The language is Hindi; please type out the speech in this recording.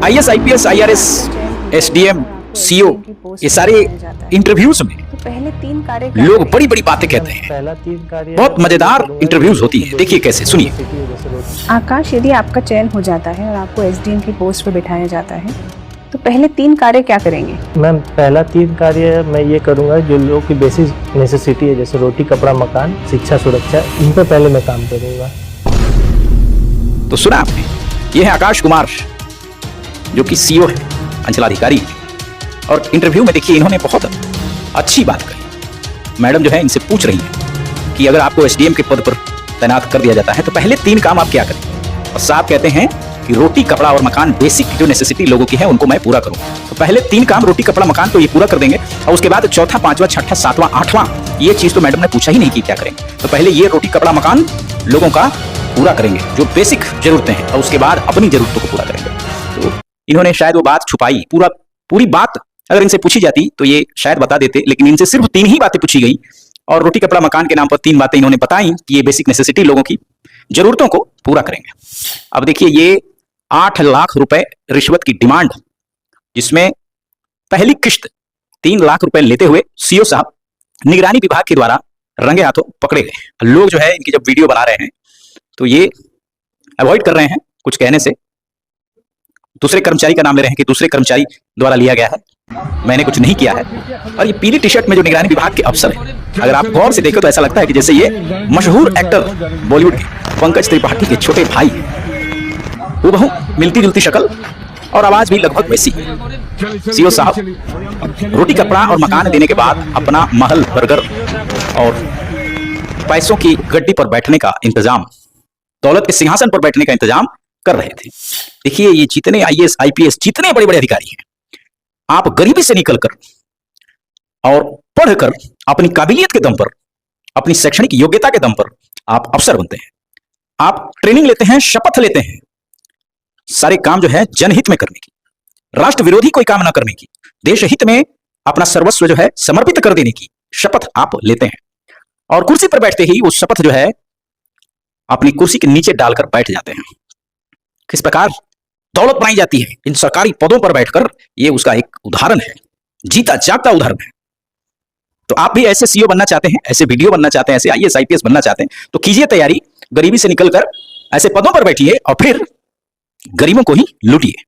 IAS, IPS, IRS, SDM, CO, ये सारे इंटरव्यूज में पहले 3 कार्य लोग बड़ी बड़ी बातें कहते हैं। बहुत मजेदार इंटरव्यूज होती है। देखिए कैसे, सुनिए। आकाश, यदि आपका चयन हो जाता है और आपको एसडीएम की पोस्ट पर बिठाया जाता है तो पहले 3 कार्य क्या करेंगे? मैम, पहला 3 कार्य मैं ये करूँगा जो लोगों की बेसिक नेसेसिटी है, जैसे रोटी, कपड़ा, मकान, शिक्षा, सुरक्षा, इन पर पहले मैं काम करूँगा। तो सुना आपने, ये है आकाश कुमार, जो कि सीओ है, अंचलाधिकारी है। और इंटरव्यू में देखिए इन्होंने बहुत अच्छी बात कही। मैडम जो है इनसे पूछ रही है कि अगर आपको एसडीएम के पद पर तैनात कर दिया जाता है तो पहले 3 काम आप क्या करें? और साहब कहते हैं कि रोटी, कपड़ा और मकान, बेसिक जो नेसेसिटी लोगों की है उनको मैं पूरा करूं। तो पहले 3 काम, रोटी, कपड़ा, मकान, तो ये पूरा कर देंगे। और उसके बाद चौथा, 5वां, 6वां, 7वां, 8वां, ये चीज तो मैडम ने पूछा ही नहीं कि क्या करेंगे। तो पहले ये रोटी, कपड़ा, मकान लोगों का पूरा करेंगे, जो बेसिक जरूरतें हैं, और उसके बाद अपनी जरूरतों को पूरा करेंगे। तो इन्होंने शायद वो बात छुपाई। पूरी बात अगर इनसे पूछी जाती तो ये शायद बता देते, लेकिन इनसे सिर्फ 3 ही बातें पूछी गई और रोटी, कपड़ा, मकान के नाम पर 3 बातें इन्होंने बताई कि ये बेसिक नेसेसिटी लोगों की जरूरतों को पूरा करेंगे। अब देखिए, ये 8 लाख रुपए रिश्वत की डिमांड, जिसमें पहली किश्त 3 लाख रुपए लेते हुए सीओ साहब निगरानी विभाग के द्वारा रंगे हाथों पकड़े गए। लोग जो है इनकी जब वीडियो बना रहे हैं तो ये अवॉइड कर रहे हैं कुछ कहने से। दूसरे कर्मचारी का नाम ले रहे हैं कि दूसरे कर्मचारी द्वारा लिया गया है, मैंने कुछ नहीं किया है। और ये पीली टी शर्ट में जो निगरानी विभाग के अफसर है, अगर आप गौर से देखें तो ऐसा लगता है कि जैसे ये मशहूर एक्टर बॉलीवुड के पंकज त्रिपाठी के छोटे भाई हैं। हूबहू मिलती जुलती शक्ल और आवाज भी लगभग वैसी। सीओ साहब रोटी, कपड़ा और मकान देने के बाद अपना महल, बर्गर और पैसों की गड्डी पर बैठने का इंतजाम, दौलत के सिंहासन पर बैठने का इंतजाम कर रहे थे। देखिए, ये जितने आईएएस, आईपीएस, जितने बड़े बड़े अधिकारी हैं, आप गरीबी से निकलकर और पढ़कर अपनी काबिलियत के दम पर, अपनी शैक्षणिक योग्यता के दम पर आप अफसर बनते हैं। आप ट्रेनिंग लेते हैं, शपथ लेते हैं, सारे काम जो है जनहित में करने की, राष्ट्र विरोधी कोई काम ना करने की, देश हित में अपना सर्वस्व जो है समर्पित कर देने की शपथ आप लेते हैं। और कुर्सी पर बैठते ही वो शपथ जो है अपनी कुर्सी के नीचे डालकर बैठ जाते हैं। किस प्रकार दौलत बनाई जाती है इन सरकारी पदों पर बैठकर, ये उसका एक उदाहरण है, जीता जागता उदाहरण है। तो आप भी ऐसे सीईओ बनना चाहते हैं, ऐसे वीडियो बनना चाहते हैं, ऐसे आईएएस, आईपीएस बनना चाहते हैं, तो कीजिए तैयारी, गरीबी से निकलकर ऐसे पदों पर बैठिए और फिर गरीबों को ही लूटिए।